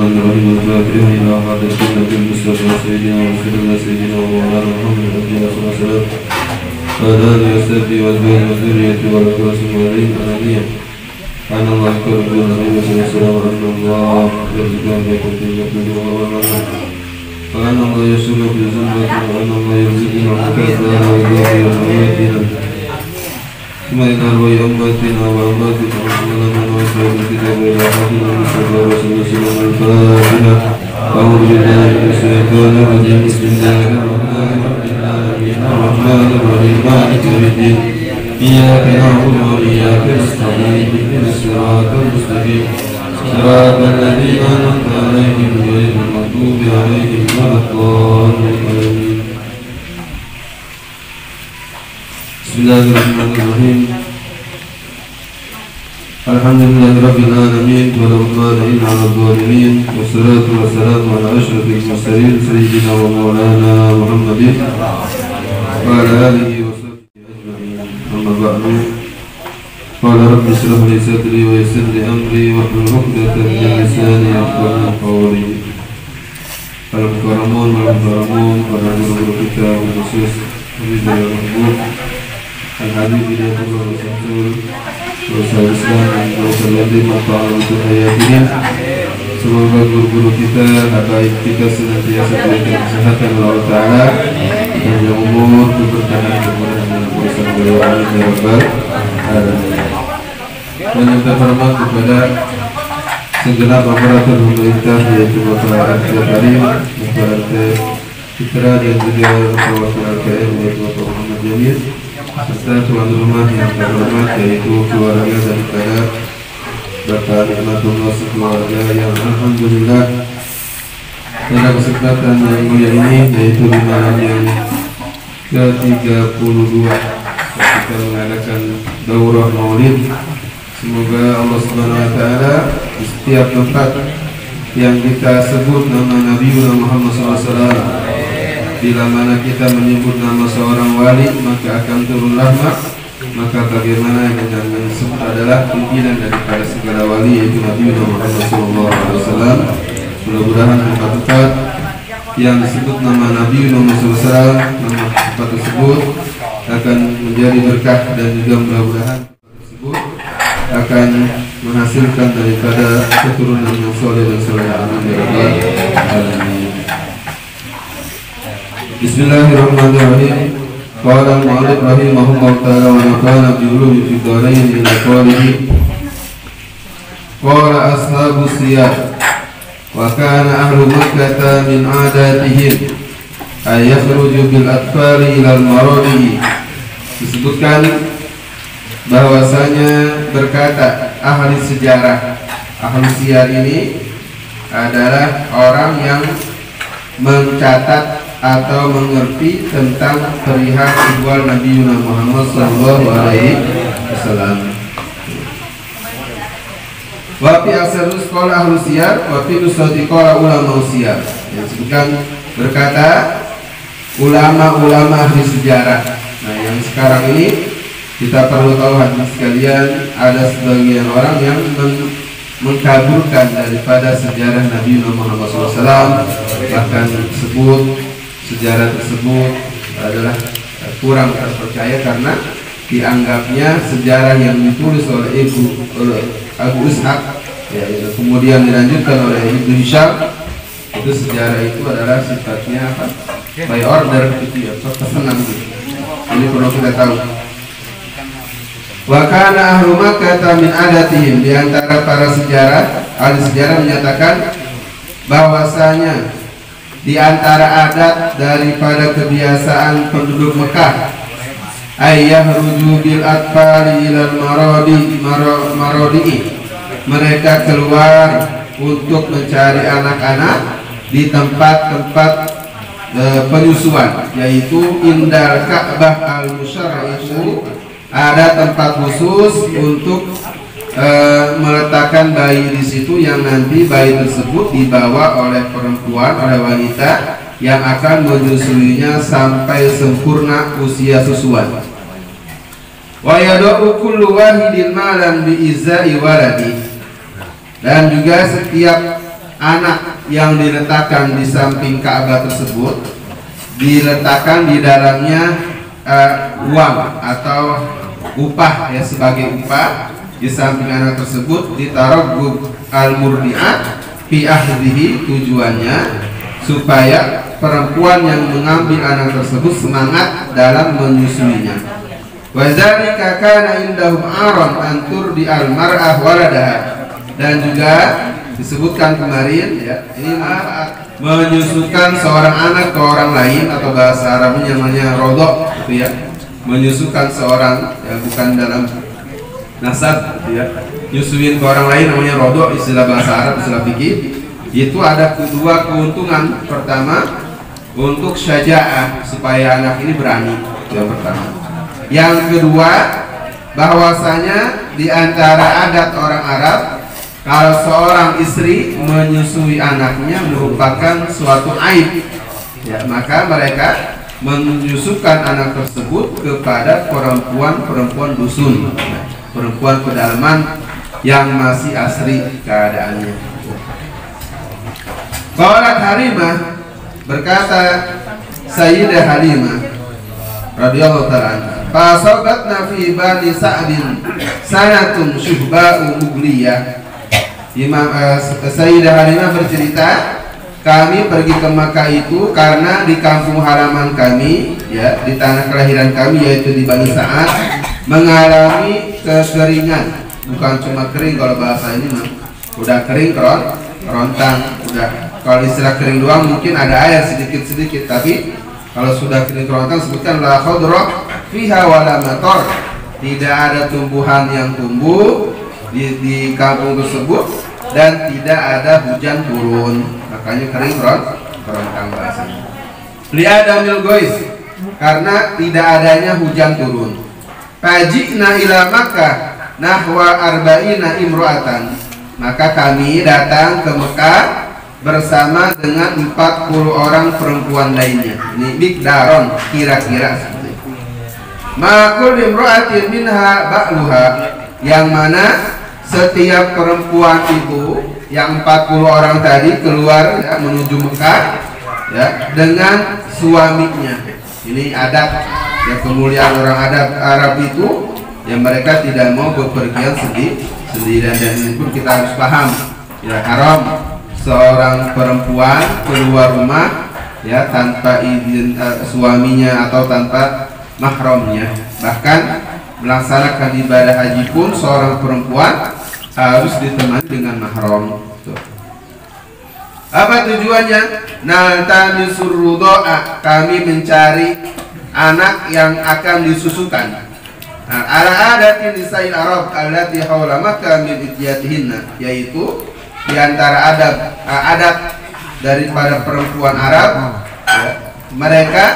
Bismillahirrahmanirrahim. Al-Fatihah ila hadratin Nabil Mustafa Sayyidina Rasulullah Sayyidina wa Maulana Muhammad sallallahu alaihi wasallam. Ala alihi washabihi wa azwajihi wa dzurriyyatihi wa ala kulli ananiyah. Anallahu akbar wa nabi sallallahu alaihi wasallam. Yarzuquna baikum fi jannati wa rahmah. Wa anna Allah yashuru fi zumrati wa anna Allah yarzuquna al-kafara wa yudhi'u al-mu'minina. ثم إلى أرواح أمتنا وأمواتنا وسلامنا وسائر الكتاب إلى حكيم المصطفى رسول الله صلى الله عليه وسلم. أعوذ بالله من الشيطان الرجيم. بسم الله الرحمن الرحيم. مالك يوم الدين. إياك نعبد وإياك نستعين. اهدنا الصراط المستقيم صراط الذين أنعمت عليهم غير المغضوب عليهم ولا الضالين. Bismillahirrahmanirrahim. Alhamdulillahirabbil alamin wa la udwana illa 'alal zalimin. Wassalatu wassalamu ala asyrafil mursalin sayyidina wa maulana Muhammadin wa ala alihi wa sahbihi ajma'in. Amma ba'du. Qala rabbi shrah li sadri wa yassir li amri wahlul 'uqdatam min lisani yafqahu qawli. Al-Mukarramun para guru-guru kita khusus Ridal Mahbub Al-Habib Hidayatullah Rasul Rasul Islam dan Rasul Ladim Ma'ta'ala untuk hayatnya. Semoga guru-guru kita, habaib kita senantiasa diberikan kesehatan Allah Ta'ala dan yang umur keberkahan kemudahan bersama beliau amin ya rabbal alamin. Dan yang terhormat kepada segenap aparatur pemerintah yaitu Bapak RT Karim, Bapak RT Fitra dan juga Bapak RKM yaitu Bapak Muhammad Jamil, serta tuan rumah yang terhormat yaitu keluarga daripada Bapak Nikmatullah sekeluarga yang alhamdulillah pada kesempatan yang mulia ini yaitu di malam yang ke-32 kita mengadakan daurah maulid. Semoga Allah Subhanahu wa taala di setiap tempat yang kita sebut nama Nabi Muhammad SAW, bila mana kita menyebut nama seorang wali maka akan turun rahmat. Maka bagaimana dengan disebut adalah pimpinan daripada segala wali yaitu Nabi Muhammad SAW. Mudah-mudahan tempat-tempat yang disebut nama Nabi Muhammad SAW, nama tempat tersebut akan menjadi berkah dan juga mudah-mudahan tersebut akan menghasilkan daripada keturunan yang soleh dan soleh. Amin ya rabbal alamin. Bismillahirrahmanirrahim. Qala al-mu'allif rahimahullah ta'ala wa nafa'ana bi ulumi fi dharain ila qawlihi qala ashabu siyar wa kana ahlu makkah min adatihim ay yakhruju bil atfali ila al-maradi. Disebutkan bahwasanya berkata ahli sejarah, ahli siyar ini adalah orang yang mencatat atau mengerti tentang perihal ihwal Nabi Muhammad sallallahu alaihi wasallam. Wa fi asarus qala ahli siyar wa fi nusati qala ulama siyar. Yang disebutkan berkata ulama-ulama ahli sejarah. Nah, yang sekarang ini kita perlu tahu hadirin sekalian, ada sebagian orang yang mengkaburkan daripada sejarah Nabi Muhammad SAW, bahkan disebut sejarah tersebut adalah kurang terpercaya karena dianggapnya sejarah yang ditulis oleh Abu Ishaq, ya, kemudian dilanjutkan oleh Ibnu Hisham, itu sejarah itu adalah sifatnya apa? By order gitu ya, pesanan gitu. Ini perlu kita tahu. Wa kana ahlu Makkah min adatihim, di antara para sejarah, ahli sejarah menyatakan bahwasanya di antara adat daripada kebiasaan penduduk Mekah ayyahruju bil atfali ilal marodi, mereka keluar untuk mencari anak-anak di tempat-tempat penyusuan, yaitu indal Ka'bah al-Musyarrah, itu ada tempat khusus untuk meletakkan bayi di situ, yang nanti bayi tersebut dibawa oleh perempuan, oleh wanita yang akan menyusuinya sampai sempurna usia susuan. Wa yad'u kullu wahidin malan bi izai waladi, dan juga setiap anak yang diletakkan di samping Ka'bah tersebut diletakkan di dalamnya uang atau upah ya, sebagai upah. Di samping anak tersebut ditaruh al-murdi'ah fi ahdihi, tujuannya supaya perempuan yang mengambil anak tersebut semangat dalam menyusuinya. Wa dzalika kana indahum aron an turdi al-mar'ah waladaha, dan juga disebutkan kemarin ya, ini menyusukan seorang anak ke orang lain, atau bahasa Arabnya namanya rodok gitu ya, menyusukan seorang ya, bukan dalam nasab gitu ya, nyusuin ke orang lain namanya rodok, istilah bahasa Arab, istilah fikih. Itu ada kedua keuntungan. Pertama, untuk syaja'ah, supaya anak ini berani, yang pertama. Yang kedua, bahwasanya di antara adat orang Arab, kalau seorang istri menyusui anaknya merupakan suatu aib ya, maka mereka menyusukan anak tersebut kepada perempuan dusun, perempuan pedalaman yang masih asri keadaannya. Qalat Halimah, berkata Sayyidah Halimah radhiyallahu ta'ala anha, fasabatna fi bani Sa'din sanatun syuhba'u mugliyah. Sayyidah Halimah bercerita, kami pergi ke Makkah itu karena di kampung halaman kami ya, di tanah kelahiran kami yaitu di Bani Sa'ad, mengalami kekeringan. Bukan cuma kering, kalau bahasa ini mah udah kering kerontang, udah. Kalau istilah kering doang mungkin ada air sedikit-sedikit, tapi kalau sudah kering kerontang sebutkan la khadra fiha wala matar, tidak ada tumbuhan yang tumbuh di kampung tersebut dan tidak ada hujan turun, makanya kering kerontang bahasanya. Li adamil gois, karena tidak adanya hujan turun. Fajina ila Makkah nahwa arba'ina imro'atan, maka kami datang ke Mekah bersama dengan 40 orang perempuan lainnya. Ini mikdaron, kira-kira seperti itu. Ma'kul imro'atin minha ba'luha, yang mana setiap perempuan itu, yang 40 orang tadi keluar ya, menuju Mekah ya, dengan suaminya. Ini adat ya, kemuliaan orang adat Arab itu yang mereka tidak mau bepergian sendirian, dan ini pun kita harus paham ya, haram seorang perempuan keluar rumah ya tanpa izin suaminya atau tanpa mahramnya. Bahkan melaksanakan ibadah haji pun seorang perempuan harus ditemani dengan mahram. Apa tujuannya? Naltamisur rudo'a, kami mencari anak yang akan disusukan. Ala adatin nisa'il Arab allati hawla Makkah min ityatihinna, yaitu di antara adat daripada perempuan Arab ya, mereka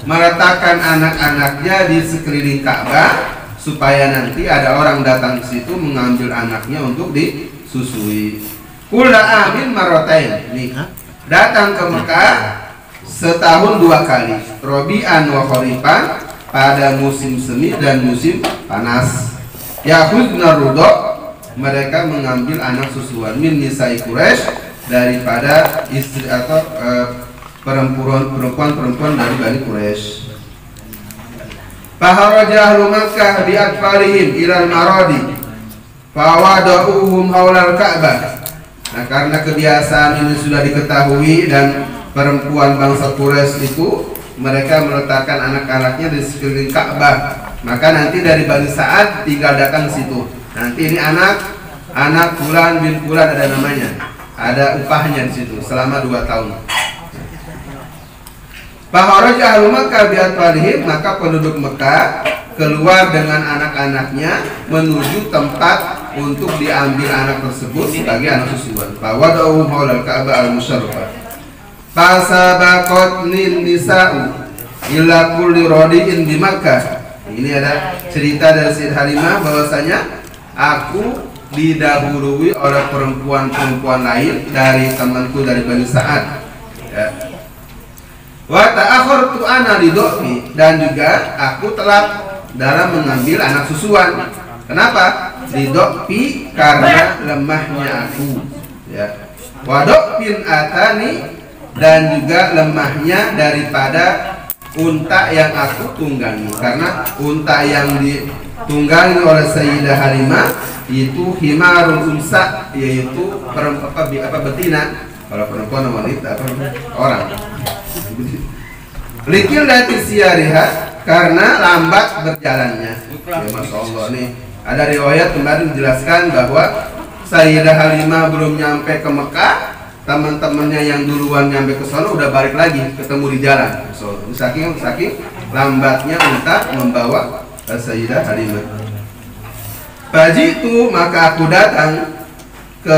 meletakkan anak-anaknya di sekeliling Ka'bah supaya nanti ada orang datang ke situ mengambil anaknya untuk disusui. Kulla amin marotain, nih datang ke Mekah setahun 2 kali, Robi'an wa Kharifan, pada musim semi dan musim panas. Yahudna rudok, mereka mengambil anak susuan min nisai Quraisy, daripada istri atau perempuan dari Bani Quraisy. Faharaja ahlu Makkah bi atfalihim ilal maradi fawada'uhum haulal Ka'bah. Nah, karena kebiasaan ini sudah diketahui dan perempuan bangsa Quraisy itu mereka meletakkan anak-anaknya di sekeliling Ka'bah, maka nanti dari Bani Sa'ad tinggal datang ke situ. Nanti ini anak Fulan bin Fulan, ada namanya, ada upahnya di situ selama 2 tahun. Faharaja ahlu Makkah bi atfalihim, maka penduduk Mekah keluar dengan anak-anaknya menuju tempat untuk diambil anak tersebut sebagai anak susuan. Fawada'u haulal Ka'bah al-musyarrafah. Fasabaqatnin nisa'u ila kulli radi'in di Makkah. Ini ada cerita dari Sayyidah Halimah bahwasanya aku didahului oleh perempuan-perempuan lain dari temanku dari Bani Sa'ad ya. Wa ta'akhartu ana lidhi, dan juga aku telat dalam mengambil anak susuan. Kenapa? Lidhi, karena lemahnya aku ya. wadok bin atani, dan juga lemahnya daripada unta yang aku tunggangi. Karena unta yang ditunggangi oleh Sayyidah Halimah itu himarul unsa, yaitu betina. Kalau perempuan wanita orang. Likil dati siariha, karena lambat berjalannya. Ya, Masya Allah nih. Ada riwayat kemarin menjelaskan bahwa Sayyidah Halimah belum nyampe ke Mekah, teman-temannya yang duluan nyampe ke sana udah balik lagi, ketemu di jalan. So, saking lambatnya unta membawa Sayyidah Halimah. Fajitu, maka aku datang ke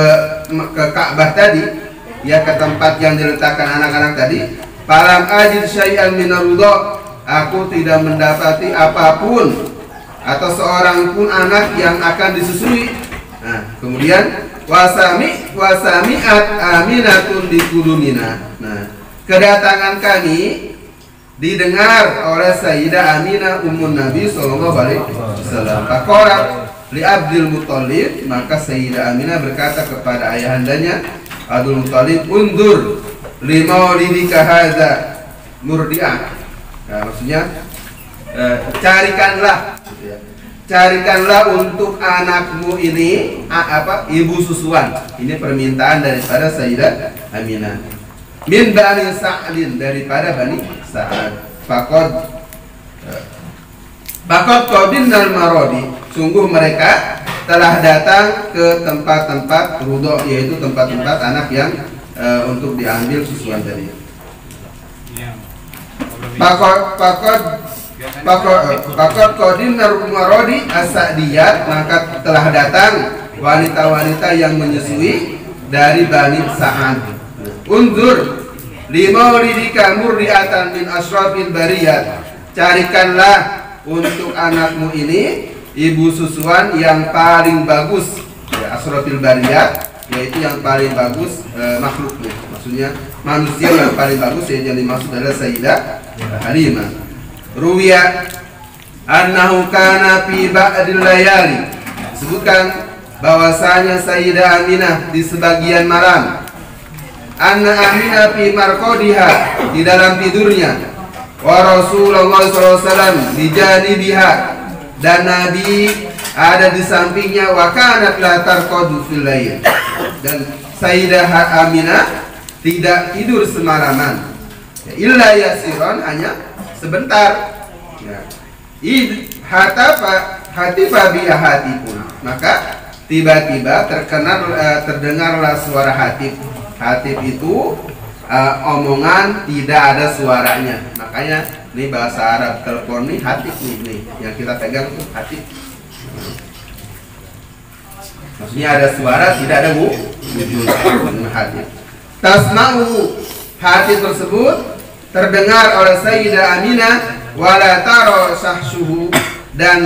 Ka'bah tadi, ya, ke tempat yang diletakkan anak-anak tadi. Falam ajid syai'an minar rudha, aku tidak mendapati apapun atau seorang pun anak yang akan disusui. Nah, kemudian wasami'at aminatun di kudumina. Nah, kedatangan kami didengar oleh Sayyidah Aminah ummun Nabi sallallahu alaihi wasallam. Faqalat li Abdul Muthalib, maka Sayyidah Aminah berkata kepada ayahandanya Abdul Muthalib, undur limaulidika hadza murdi'ah. Nah, maksudnya carikanlah untuk anakmu ini ibu susuan. Ini permintaan daripada Sayyidah Aminah. Min Bani Sa'lin, daripada Bani Sa'ad. Faqad qadinnal marodi, sungguh mereka telah datang ke tempat-tempat rudho, yaitu tempat-tempat anak yang untuk diambil susuan tadi. Pakot kodim narumarodi asadiyat, maka telah datang wanita-wanita yang menyusui dari Bani Sa'ad. Unzur limaulidika murdiatan min asrafil bariyat, carikanlah untuk anakmu ini ibu susuan yang paling bagus, ya, asrafil bariyat, yaitu yang paling bagus makhluknya, maksudnya manusia yang paling bagus, yang dimaksud adalah Sayyidah Halimah. Ruwiya annahu kana fi ba'dil layali, sebutkan bahwasanya Sayyidah Aminah di sebagian malam, anna Aminah fi marqadiha, di dalam tidurnya, wa Rasulullah SAW di janibiha, dan Nabi ada di sampingnya, wa kanat la tarqadu fil lail, dan Sayyidah Aminah tidak tidur semalaman, ya, illa yasiron, hanya sebentar, ya. Hatifa biha hatipun, maka tiba-tiba terdengarlah suara hatib. Hatib itu omongan tidak ada suaranya, makanya ini bahasa Arab telepon nih hatib nih yang kita pegang itu hatib. Maksudnya ada suara, tidak ada wujud. Hatib. Tasma'u, hatib tersebut terdengar oleh Sayyidah Aminah, wala taro sahsuhu, dan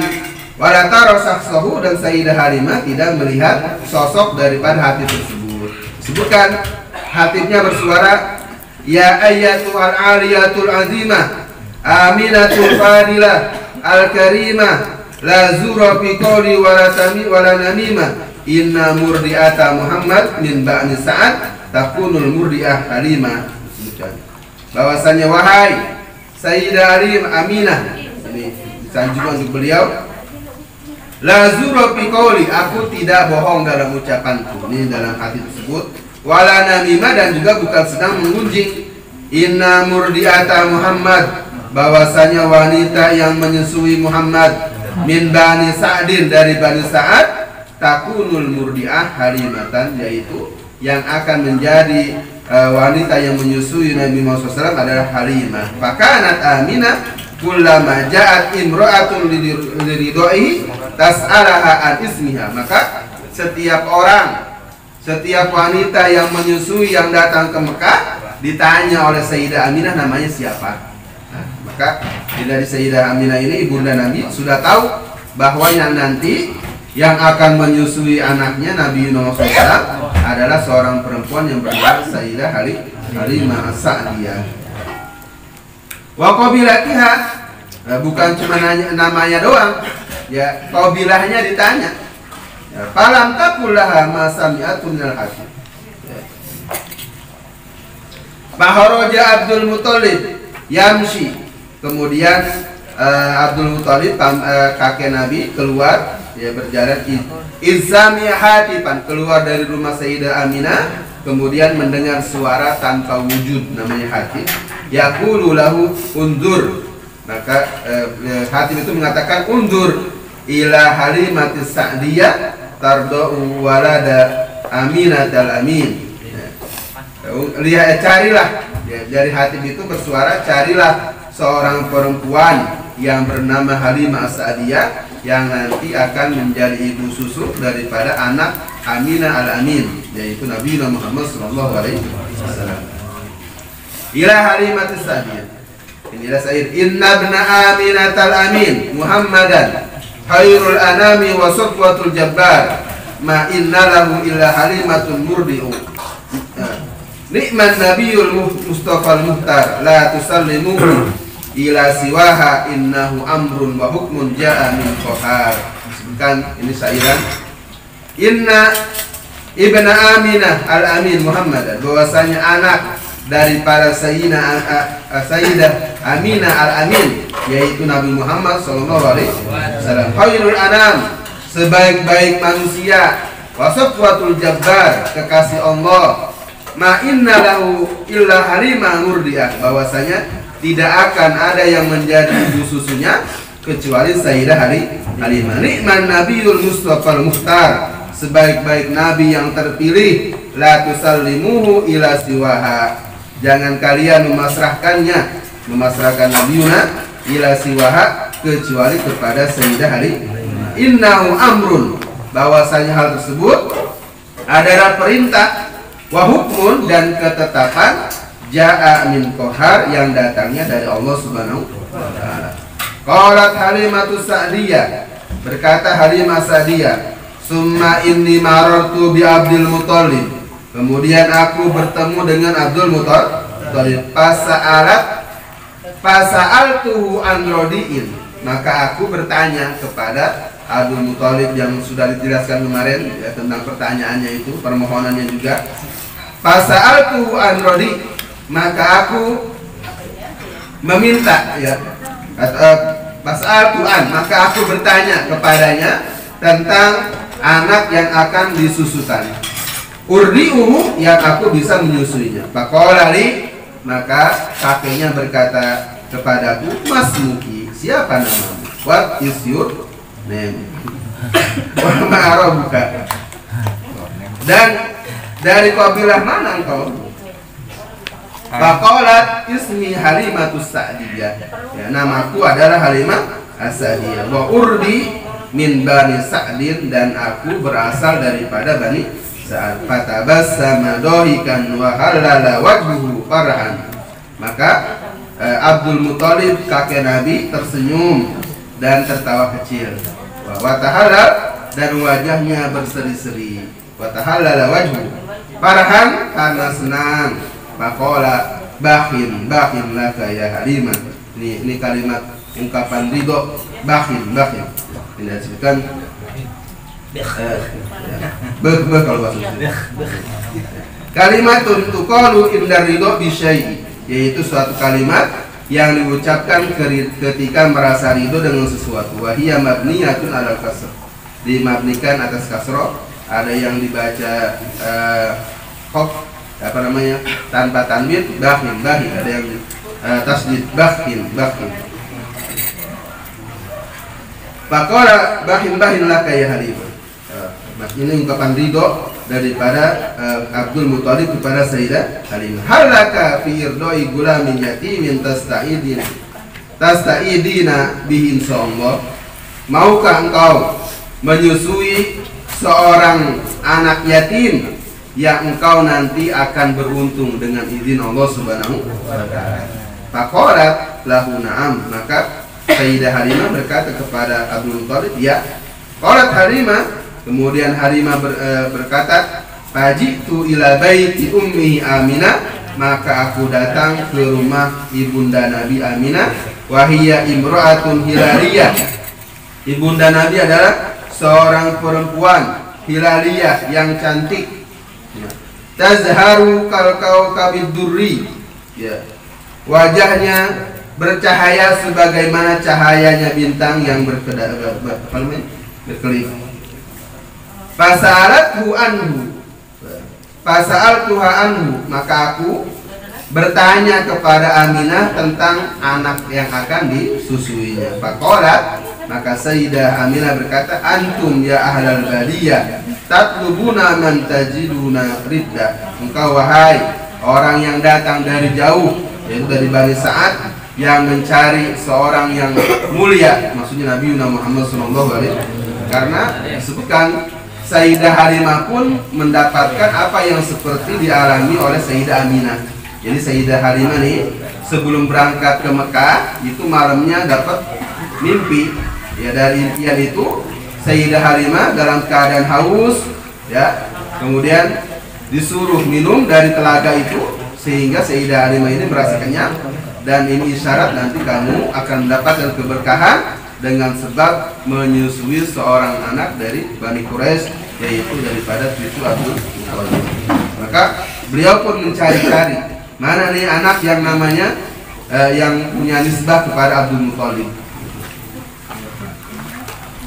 wala taro sahsuhu, dan Sayyidah Halimah tidak melihat sosok daripada hatib tersebut. Sebutkan hatibnya bersuara, ya ayyatuhal aliyatul azimah aminatul fadilah al-karimah la zura fi qawli wala namimah inna murdi'ata Muhammad min Bani Sa'ad takunul murdi'ah Halimah. Bahwasanya wahai Sayyidah Aminah, ini sanjungan untuk beliau, la zura fi qawli, aku tidak bohong dalam ucapanku, ini dalam hati tersebut, wala namimah, dan juga bukan sedang mengunjing, inna murdi'ata Muhammad, bahwasanya wanita yang menyusui Muhammad, min Bani Sa'din, dari Bani Sa'ad, takunul murdi'ah Halimatan, yaitu yang akan menjadi wanita yang menyusui Nabi Muhammad SAW adalah Halimah. Fakanat Aminah kullama ja'at imra'atun liridoi tas'alaha an ismiha, maka setiap wanita yang menyusui yang datang ke Mekah ditanya oleh Sayyidah Aminah namanya siapa. Nah, maka dari Sayyidah Aminah ini ibunda Nabi sudah tahu bahwa yang nanti yang akan menyusui anaknya Nabi Muhammad SAW adalah seorang perempuan yang bernama Sayyidah Halimah As-Sa'diyah. Wa qabilatiha, bukan cuma namanya doang, ya, qabilahnya ditanya. Falam taqullaha ma sami'atu minal hatib. Faharaja Abdul Muthalib yamshi. Kemudian Abdul Muthalib kakek Nabi keluar, ya berjalan izami hatifan, keluar dari rumah Sayyidah Aminah, kemudian mendengar suara tanpa wujud namanya hatif. Yaqulu lahu undur, maka hatif itu mengatakan undur ila Halimatis Sa'diyah tarda'u walada Aminatal Amin. Lihat, carilah, ya, dari hatif itu bersuara, carilah seorang perempuan yang bernama Halimah As-Sa'diyah yang nanti akan menjadi ibu susu daripada anak Aminah Al-Amin, yaitu Nabi Muhammad SAW. Ila Halimah As-Sa'diyah. Inilah syair, inna ibna Aminah Al-Amin Muhammadan khairul anami wa sufwatul jabbar ma inna lahu illa halimatun murdi'u. Ni'man nabiyul Mustafa al-Muhtar la tusallimu ila siwaha innahu amrun wa hukmun ja'a min qahar. Disebutkan ini syairan inna ibna Aminah Al-Amin Muhammad, bahwasanya anak daripada Sayyidah Aminah Al-Amin, yaitu Nabi Muhammad SAW, khairul anam, sebaik-baik manusia, wa safwatul jabbar, kekasih Allah, ma inna lahu illa halimah murdiah, bahwasanya tidak akan ada yang menjadi ibu susunya kecuali Sayyidah Halimah. Ni'man nabiyul Mustafa al-Muhtar, sebaik-baik nabi yang terpilih, la tusallimuhu ila siwaha, jangan kalian memasrahkan nabiyuna ila siwaha kecuali kepada Sayyidah Halimah. Innahu amrun, bahwasanya hal tersebut adalah perintah, wa hukmun, dan ketetapan, ja'a min qahar, yang datangnya dari Allah Subhanahu wa taala. Qalat Halimatus Sa'diyah, berkata Halimah Sa'diyah, summa inni marartu bi Abdul Muthalib, kemudian aku bertemu dengan Abdul Muthalib, fasa'altuhu an rodiin, maka aku bertanya kepada Abdul Muthalib yang sudah dijelaskan kemarin, ya, tentang pertanyaannya itu, permohonannya juga. Fasa'altuhu an rodi, maka aku meminta, ya, fas'altu'an, maka aku bertanya kepadanya tentang anak yang akan disusukan. Urdi'uhu, yang aku bisa menyusuinya. Faqala li, maka kakeknya berkata kepadaku, masmuki, siapa namamu? What is your name? Wa ma'arabuka, dan dari kabilah mana engkau? Faqalat ismi Halimatus Sa'diyah, ya, namaku adalah Halimah As-Sa'diyah, wa urdi min Bani Sa'din, dan aku berasal daripada Bani Sa'ad. Fatabassama dahikan wa halala wajhuhu farhan, maka Abdul Muthalib kakek Nabi tersenyum dan tertawa kecil. Wa tahallal, dan wajahnya berseri-seri. Wa tahallala wajhu farhan, karena senang. Faqala bakhin laka ya Halimah. Ini kalimat ungkapan ridho, bakhin. Ini disebutkan kalau bahasa kalimatun tuqalu indar ridho bisyai, yaitu suatu kalimat yang diucapkan ketika merasa ridho dengan sesuatu. Wahiyya mabniyatun alal kasr, dimabnikan atas kasroh. Ada yang dibaca tanpa tanwin, bakhin, ada yang tasdid, bakhin. Faqala bakhin laka ya Halimah. Ini ungkapan ridho daripada Abdul Muthalib kepada Sayyidah Halimah. Halaka fi irdoi gulamin yatimin tasta'idina bihi insyaallah. Maukah engkau menyusui seorang anak yatim yang engkau nanti akan beruntung dengan izin Allah Subhanahu wa taala? Faqalat lahu na'am, maka Sayyidah Halimah berkata kepada Abdul Muthalib, ya. Qalat Halimah, kemudian Halimah berkata, fajitu ila baiti ummi Aminah, maka aku datang ke rumah ibunda Nabi Aminah, wahiyya imra'atun hilaliyah. Ibunda Nabi adalah seorang perempuan hilaliyah yang cantik. Tazharu kal kaukabid durri, Ya. Wajahnya bercahaya sebagaimana cahayanya bintang yang berkelip. Fasa'altuha anhu, maka aku bertanya kepada Aminah tentang anak yang akan disusuinya. Faqalat, maka Sayyidah Aminah berkata, antum ya ahlal badiyah tatlubuna man tajiduna ridda. Engkau wahai orang yang datang dari jauh, yaitu dari Bani Sa'ad, yang mencari seorang yang mulia, maksudnya Nabi Muhammad SAW. Karena disebutkan Sayyidah Halimah pun mendapatkan apa yang seperti dialami oleh Sayyidah Aminah. Jadi Sayyidah Halimah nih sebelum berangkat ke Mekah itu malamnya dapat mimpi. Ya, dari impian itu Sayyidah Halimah dalam keadaan haus, ya, kemudian disuruh minum dari telaga itu sehingga Sayyidah Halimah ini merasa kenyang, dan ini isyarat nanti kamu akan mendapatkan keberkahan dengan sebab menyusui seorang anak dari Bani Quraisy, yaitu daripada cucu Abdul Muthalib. Maka beliau pun mencari-cari mana nih anak yang namanya yang punya nisbah kepada Abdul Muthalib.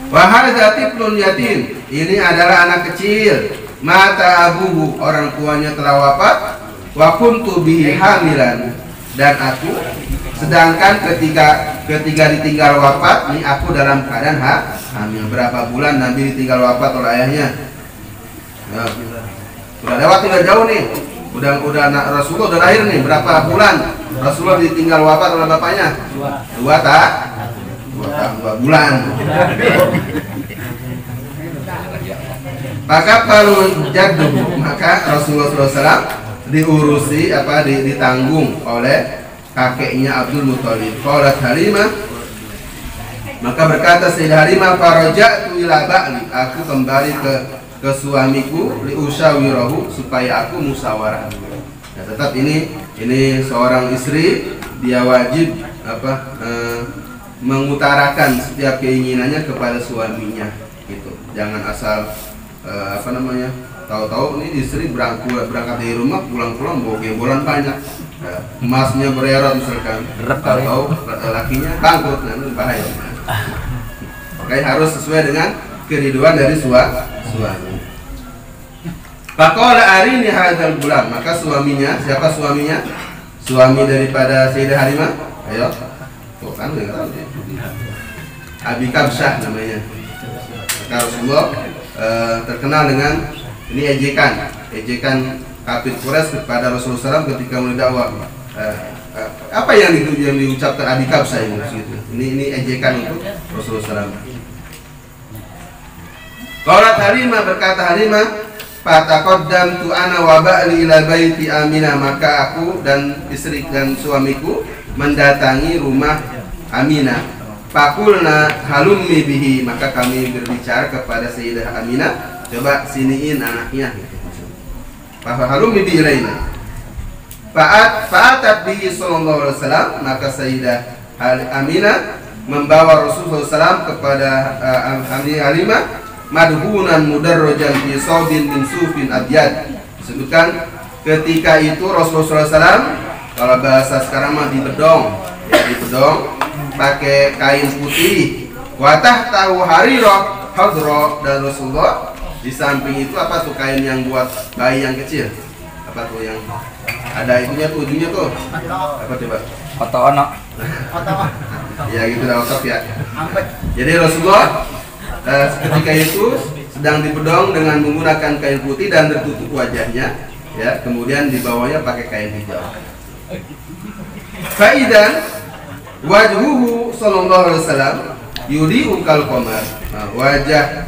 Wahadza tiflun yatim, ini adalah anak kecil, mata abuhu, orang tuanya telah wafat, wa kuntu bihi hamilan, dan aku sedangkan ketika ditinggal wafat nih aku dalam keadaan hamil. Berapa bulan Nabi ditinggal wafat oleh ayahnya? Ya, sudah lewat, tinggal jauh nih. Udah Rasulullah udah lahir nih. Berapa bulan Rasulullah ditinggal wafat oleh bapaknya? 2 bulan. Maka kalau jatuh, maka Rasulullah SAW diurusi ditanggung oleh kakeknya Abdul Muthalib. Qalat Halimah, maka berkata Sayyidah Halimah, faraja'tu ila ba'li, aku kembali ke suamiku, liusyawirahu, supaya aku musyawarah. Ya, tetap ini seorang istri, dia wajib mengutarakan setiap keinginannya kepada suaminya gitu. Jangan asal tahu-tahu ini istri berangkat dari rumah, pulang-pulang bawa gembolan banyak, emasnya bererat misalkan, atau lakinya bangkrut, nah itu bahaya. Makanya harus sesuai dengan keriduan dari suami. Faqala arini hadzal gulam, maka suaminya, siapa suaminya? Suami daripada Sayyidah Halimah, ayo, tuh kan nggak tahu dia. Abi Kabsyah namanya. Maka Rasulullah terkenal dengan ini ejekan kafir Quraisy kepada Rasulullah SAW ketika mulai dakwah. Apa yang diucapkan Abi Kabsyah ini? Ini ejekan untuk Rasulullah SAW. Qalat Halimah, berkata Halimah, fataqaddamtu ana wa ba'li ila baiti Aminah, maka aku dan istri dan suamiku mendatangi rumah Aminah. Fakulna halummi bihi, maka kami berbicara kepada Sayyidah Aminah, coba siniin anaknya. Halummi bihi ilaina. Fa'atat bihi sallallahu alaihi wasallam, maka Sayyidah Aminah membawa Rasulullah SAW kepada Halimah, madhunan mudarrajan fi saubin min sufin abyad. Disebutkan ketika itu Rasulullah SAW, kalau bahasa sekarang mah dibedong, ya dibedong pakai kain putih, watah tahu harirah hadra, dan Rasulullah di samping itu apa tuh kain yang buat bayi yang kecil, apa tuh yang ada itunya tuh, ujungnya tuh apa coba? Foto anak. Ya gitu dah, otot ya. Jadi Rasulullah ketika itu sedang dibedong dengan menggunakan kain putih dan tertutup wajahnya, ya, kemudian di bawahnya pakai kain hijau. Faidan wajhuhu sallallahu alaihi wasallam yudi'u kal qamar. Wajah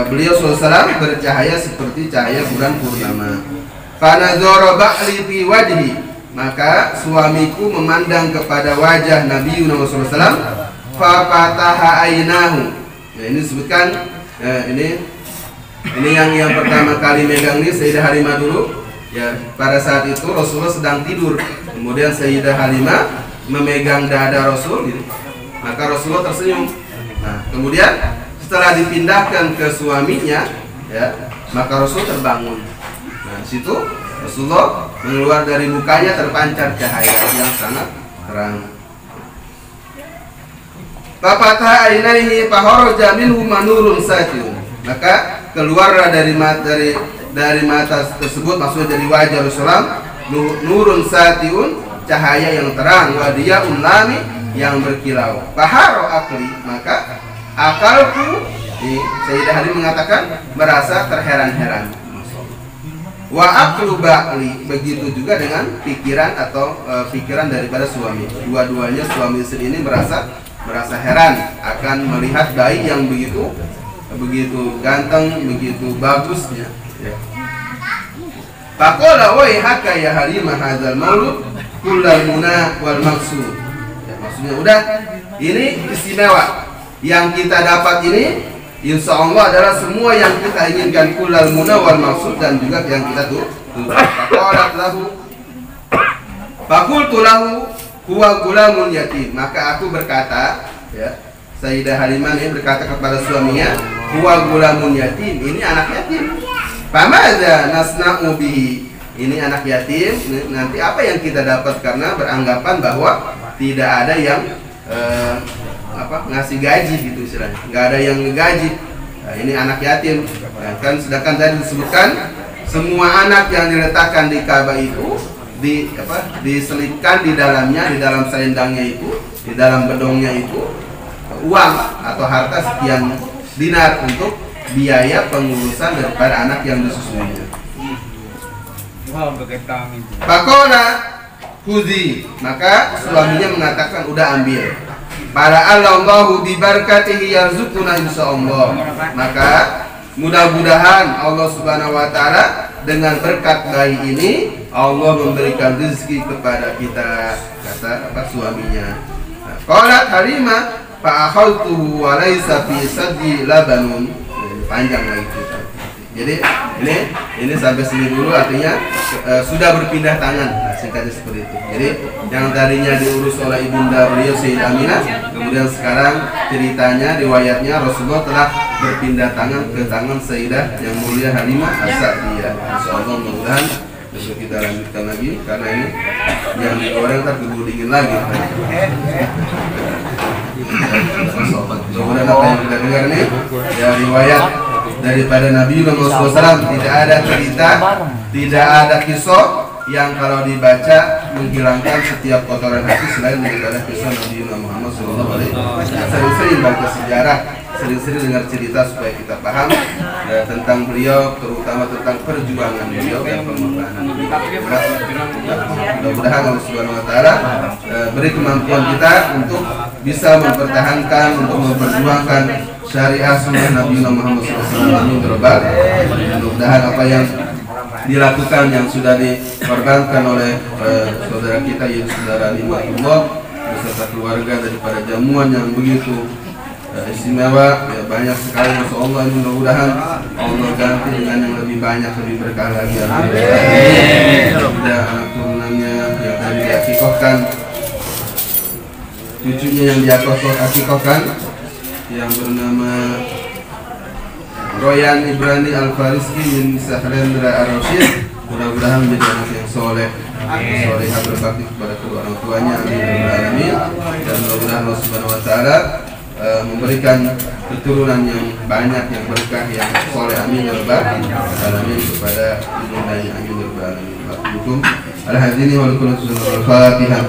beliau sallallahu alaihi wasallam bercahaya seperti cahaya bulan purnama. Fanazara ba'li fi wajhi, maka suamiku memandang kepada wajah Nabi Muhammad sallallahu alaihi wasallam, fa fataha ainahu. Nah, ini disebutkan ini yang pertama kali megang ini Sayyidah Halimah dulu. Ya, pada saat itu Rasulullah sedang tidur. Kemudian Sayyidah Halimah memegang dada Rasul gitu. Maka Rasulullah tersenyum. Nah, kemudian setelah dipindahkan ke suaminya, ya, maka Rasul terbangun. Nah, situ Rasulullah mengeluar dari mukanya terpancar cahaya yang sangat terang. Fafatha ainaihi faharaja minhu manurun satirun. Maka keluarlah dari mata tersebut, maksudnya dari wajah Rasulullah, nurun satirun, cahaya yang terang, wa diyaun lami, yang berkilau. Faharo akli, maka akalku, Sayyidah Halimah mengatakan merasa terheran-heran. Wa aklu ba'li, begitu juga dengan pikiran atau pikiran daripada suami. Dua-duanya suami istri ini merasa heran akan melihat bayi yang begitu ganteng, begitu bagusnya. Ya. Faqala wa haka ya Halimah hadzal maulud kullal muna wal maksud. Ya, maksudnya udah, ini istimewa yang kita dapat ini, insya Allah adalah semua yang kita inginkan, kullal muna wal maksud, dan juga yang kita tuh. Faqultu lahu huwa gulamun yatim. Maka aku berkata, ya, Sayyidah Halimah ini berkata kepada suaminya, huwa gulamun yatim, ini anak yatim. Famadza nasna'u bihi, ini anak yatim, nanti apa yang kita dapat, karena beranggapan bahwa tidak ada yang ngasih gaji gitu istilahnya, nggak ada yang ngegaji. Nah, ini anak yatim. Nah, kan sedangkan tadi disebutkan semua anak yang diletakkan di Ka'bah itu diselipkan di dalamnya, di dalam selendangnya itu, di dalam bedongnya itu uang atau harta sekian dinar untuk biaya pengurusan daripada anak yang disusuinya. Pakola hudi, maka suaminya mengatakan udah ambil. Para Allahu bi barakatihi yarzuquna insyaallah. Maka mudah-mudahan Allah Subhanahu wa taala dengan berkat bayi ini Allah memberikan rezeki kepada kita, kata suaminya. Qalat Halimah fa akhadtuhu wa laysa fi saddi labanun. Panjang lagi kita. Jadi ini sampai sini dulu, artinya sudah berpindah tangan. Nah, singkatnya seperti itu. Jadi yang tadinya diurus oleh ibunda beliau Sayyidah Aminah, kemudian sekarang ceritanya, riwayatnya Rasulullah telah berpindah tangan ke tangan Sayyidah yang mulia Halimah As-Sa'diyah. Insyaallah mudah-mudahan besok kita lanjutkan lagi, karena ini yang digoreng tak keburu dingin lagi. Mudah-mudahan apa yang kita dengar ini ya riwayat daripada Nabi Muhammad SAW, tidak ada cerita, tidak ada kisah yang kalau dibaca menghilangkan setiap kotoran hati selain daripada kisah Nabi Muhammad SAW. Sering-sering baca sejarah, sering-sering dengar cerita supaya kita paham tentang beliau, terutama tentang perjuangan beliau dan pengorbanan beliau. Mudah-mudahan Allah Subhanahu wa taala beri kemampuan kita untuk bisa mempertahankan, untuk memperjuangkan syariah sunnah Nabi Muhammad SAW. Mudah-mudahan apa yang dilakukan, yang sudah dikorbankan oleh saudara kita yaitu saudara Nimatullah beserta keluarga daripada jamuan yang begitu istimewa, ya banyak sekali, masya Allah. Mudah-mudahan Allah ganti dengan yang lebih banyak, lebih berkah lagi. Ada anak turunannya yang tadi diakikahkan, cucunya yang diakikahkan yang bernama Royan Ibrani Al-Fariski bin Sahrendra Ar-Rasyid. Mudah-mudahan menjadi anak yang soleh, solehah, berbakti kepada kedua orang tuanya, amin. Dan mudah-mudahan Allah Subhanahu wa taala memberikan keturunan yang banyak, yang berkah, yang soleh, amin ya rabbal alamin, kepada ibundanya, amin ya rabbal alamin. Hukum al-hadini wal kullu al-fatihah.